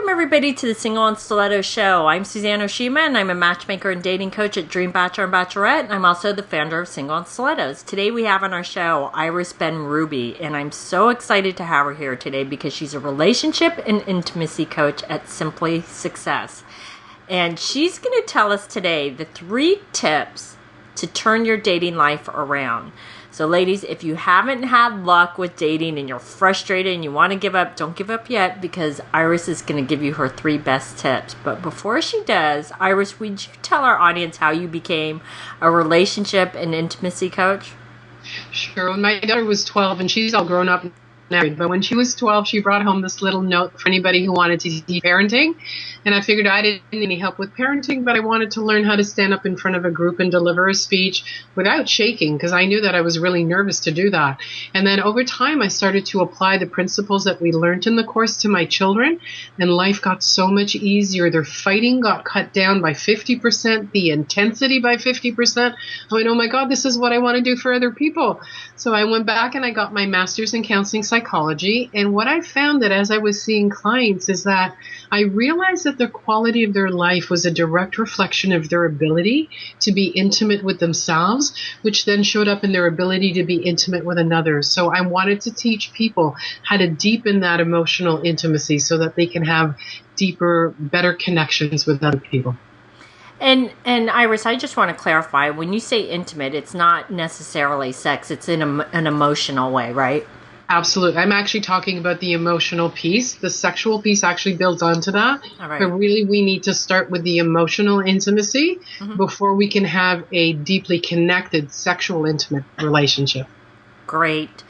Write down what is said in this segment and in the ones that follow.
Welcome, everybody, to the Single and Stiletto Show. I'm Suzanne Oshima, and I'm a matchmaker and dating coach at Dream Bachelor and Bachelorette, and I'm also the founder of Single and Stilettos. Today, we have on our show Iris Ben-Ruby, and I'm so excited to have her here today because she's a relationship and intimacy coach at Simply Success. And she's going to tell us today the 3 tips to turn your dating life around. So ladies, if you haven't had luck with dating and you're frustrated and you want to give up, don't give up yet, because Iris is going to give you her 3 best tips. But before she does, Iris, would you tell our audience how you became a relationship and intimacy coach? Sure. When my daughter was 12, and she's all grown up and married, but when she was 12, she brought home this little note for anybody who wanted to see parenting. And I figured I didn't need any help with parenting, but I wanted to learn how to stand up in front of a group and deliver a speech without shaking, because I knew that I was really nervous to do that. And then over time, I started to apply the principles that we learned in the course to my children, and life got so much easier. Their fighting got cut down by 50%, the intensity by 50%. I went, oh my God, this is what I want to do for other people. So I went back and I got my master's in counseling psychology. And what I found that as I was seeing clients is that I realized that the quality of their life was a direct reflection of their ability to be intimate with themselves, which then showed up in their ability to be intimate with another. So I wanted to teach people how to deepen that emotional intimacy so that they can have deeper, better connections with other people. And Iris, I just want to clarify, when you say intimate, it's not necessarily sex, it's in an emotional way, right? Absolutely. I'm actually talking about the emotional piece. The sexual piece actually builds onto that. All right. But really, we need to start with the emotional intimacy before we can have a deeply connected sexual intimate relationship. Great.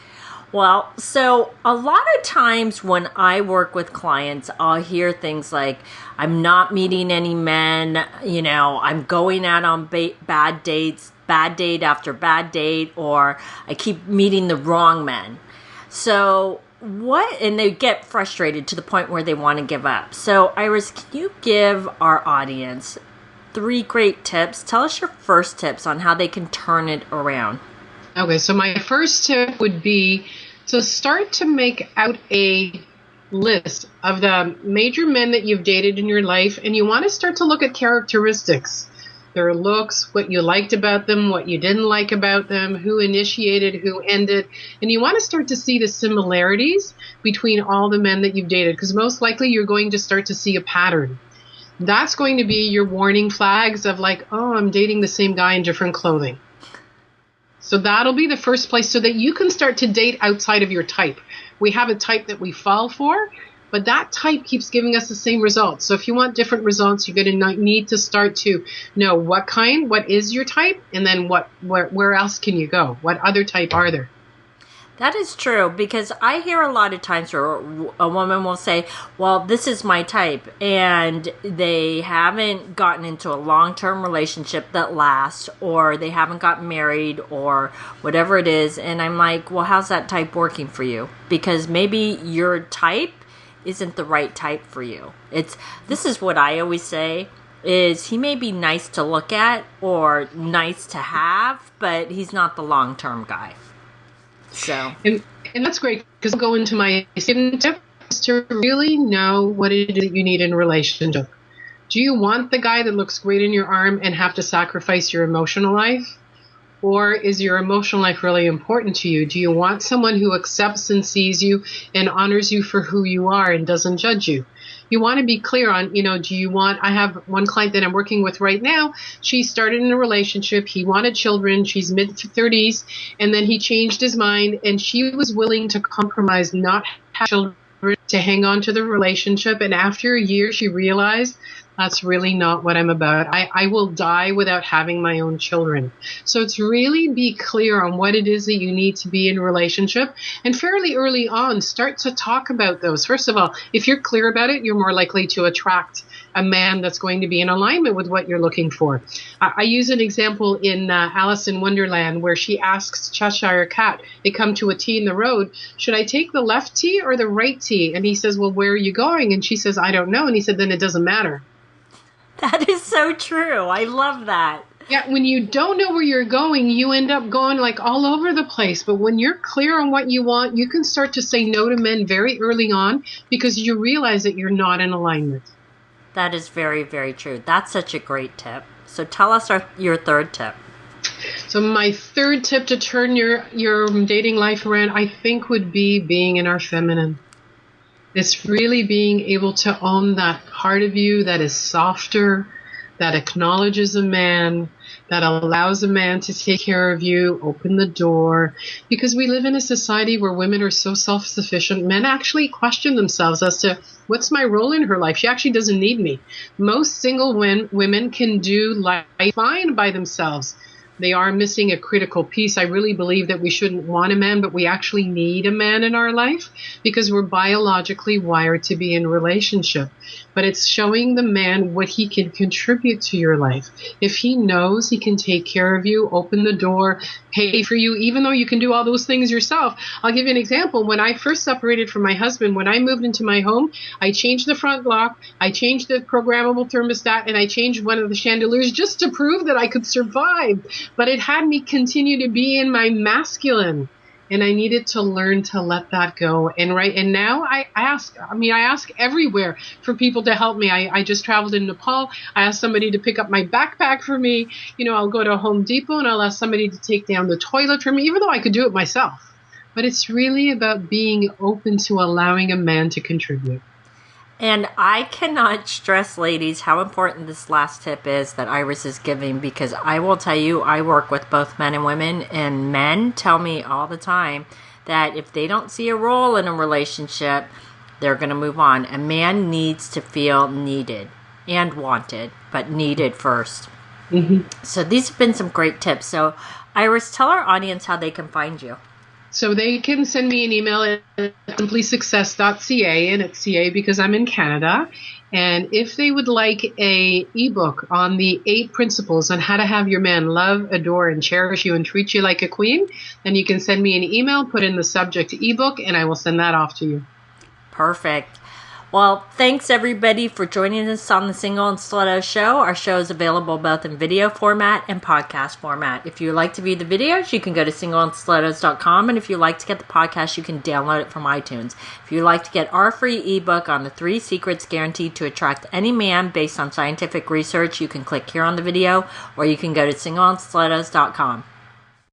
Well, so a lot of times when I work with clients, I'll hear things like, I'm not meeting any men, I'm going out on bad dates, bad date after bad date, or I keep meeting the wrong men. So and they get frustrated to the point where they want to give up. So Iris, can you give our audience 3 great tips? Tell us your first tips on how they can turn it around. Okay, so my first tip would be to start to make out a list of the major men that you've dated in your life, and you want to start to look at characteristics. Their looks, what you liked about them, what you didn't like about them, who initiated, who ended. And you want to start to see the similarities between all the men that you've dated, because most likely you're going to start to see a pattern. That's going to be your warning flags of like, oh, I'm dating the same guy in different clothing. So that'll be the first place so that you can start to date outside of your type. We have a type that we fall for, but that type keeps giving us the same results. So if you want different results, you're going to need to start to know what is your type, and then where else can you go? What other type are there? That is true, because I hear a lot of times where a woman will say, well, this is my type, and they haven't gotten into a long-term relationship that lasts, or they haven't gotten married, or whatever it is. And I'm like, well, how's that type working for you? Because maybe your type isn't the right type for you. This is what I always say, is he may be nice to look at or nice to have, but he's not the long-term guy. So and that's great, because I'll go into my second tip is to really know what it is that you need in a relationship. Do you want the guy that looks great in your arm and have to sacrifice your emotional life? Or is your emotional life really important to you? Do you want someone who accepts and sees you and honors you for who you are and doesn't judge you? You want to be clear on, I have one client that I'm working with right now. She started in a relationship. He wanted children. She's mid-30s. And then he changed his mind, and she was willing to compromise, not have children, to hang on to the relationship. And after a year, she realized, that's really not what I'm about. I will die without having my own children. So it's really be clear on what it is that you need to be in a relationship. And fairly early on, start to talk about those. First of all, if you're clear about it, you're more likely to attract a man that's going to be in alignment with what you're looking for. I use an example in Alice in Wonderland, where she asks Cheshire Cat, they come to a T in the road, should I take the left T or the right T? And he says, well, where are you going? And she says, I don't know. And he said, then it doesn't matter. That is so true. I love that. Yeah, when you don't know where you're going, you end up going like all over the place. But when you're clear on what you want, you can start to say no to men very early on because you realize that you're not in alignment. That is very, very true. That's such a great tip. So tell us your third tip. So my third tip to turn your dating life around, I think, would be being in our feminine. It's really being able to own that part of you that is softer, that acknowledges a man, that allows a man to take care of you, open the door. Because we live in a society where women are so self-sufficient. Men actually question themselves as to, what's my role in her life? She actually doesn't need me. Most single women can do life fine by themselves. They are missing a critical piece. I really believe that we shouldn't want a man, but we actually need a man in our life because we're biologically wired to be in relationship. But it's showing the man what he can contribute to your life. If he knows he can take care of you, open the door, pay for you, even though you can do all those things yourself. I'll give you an example. When I first separated from my husband, when I moved into my home, I changed the front lock, I changed the programmable thermostat, and I changed one of the chandeliers just to prove that I could survive. But it had me continue to be in my masculine. And I needed to learn to let that go. And now I ask everywhere for people to help me. I just traveled in Nepal. I asked somebody to pick up my backpack for me. I'll go to Home Depot and I'll ask somebody to take down the toilet for me, even though I could do it myself. But it's really about being open to allowing a man to contribute. And I cannot stress, ladies, how important this last tip is that Iris is giving, because I will tell you, I work with both men and women, and men tell me all the time that if they don't see a role in a relationship, they're going to move on. A man needs to feel needed and wanted, but needed first. Mm-hmm. So these have been some great tips. So Iris, tell our audience how they can find you. So they can send me an email at simplysuccess.ca, and it's CA because I'm in Canada. And if they would like a ebook on the 8 principles on how to have your man love, adore, and cherish you and treat you like a queen, then you can send me an email, put in the subject ebook, and I will send that off to you. Perfect. Well, thanks everybody for joining us on the Single and Stiletto Show. Our show is available both in video format and podcast format. If you like to view the videos, you can go to singleandstilettos.com. And if you like to get the podcast, you can download it from iTunes. If you'd like to get our free ebook on the 3 secrets guaranteed to attract any man based on scientific research, you can click here on the video, or you can go to singleandstilettos.com.